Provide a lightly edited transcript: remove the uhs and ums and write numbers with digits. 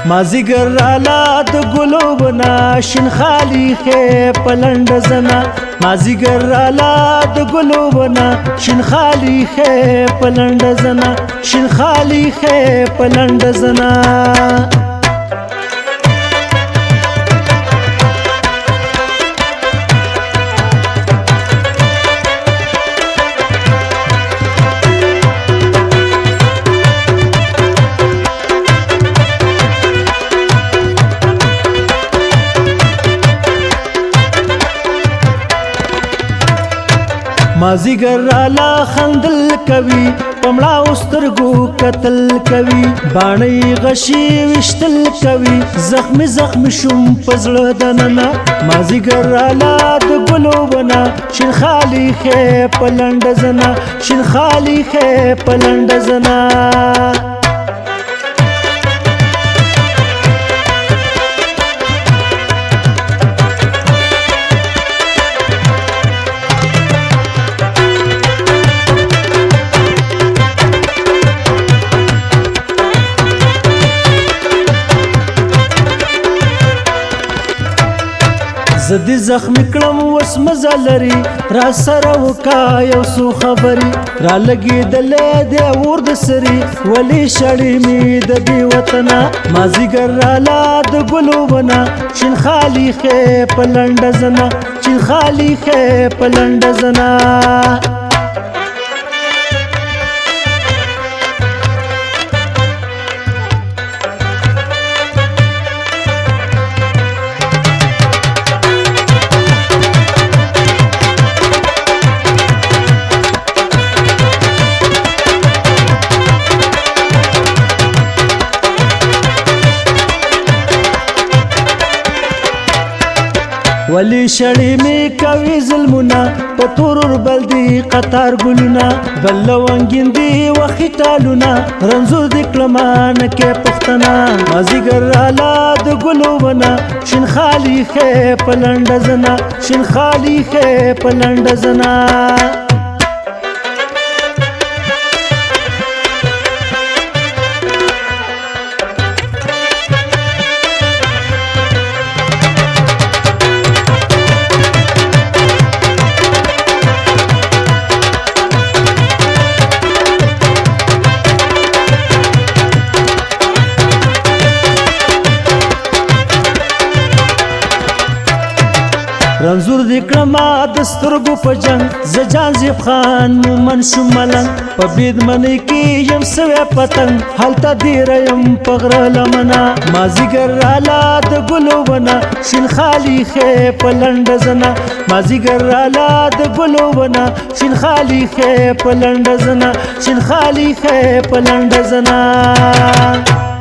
مازیګر رالا د ګلو بنا شین خالی خې پلند زنا مازیګر رالا د ګلو بنا شین خالی خې پلند زنا شین خالی خې پلند زنا مازیګر رالا خندل کوي پمړا سترګو قتل کوي باڼې غشي وشتل کوي زخم زخم شوم پزړه دننه مازیګر رالا د ګلو بنا شین خالی خې پلند زنا شین خالی خې پلند زنا زدي زخم کړم وس مزه لري را سره وکا یو سو خبري را لګي دلې د اور د سري ولي شړې می د دی وطن مازیګر رالا د ګلو بنا شین خالی خې پلند زنا شین خالی خې پلند زنا ولی شړې می کوي ظلمونه په تورور بلدي قطار ګلونه بل وانګین دی وختالونه رنزور د کلمان کې پښتنه مازیګر رالا د ګلو بنا شین خالی خې پلند زنا شین خالی خې پلند زنا رنزور دی کړما د سترګو په جنگ زجان زیب خان مومن شملنګ په بيد منی کې یم سوې پتنګ حالت دی ریم پغر لمنا مازیګر رالا د ګلو بنا شین خالی خې پلند زنا مازیګر رالا د ګلو بنا شین خالی خې پلند زنا شین خالی خې پلند زنا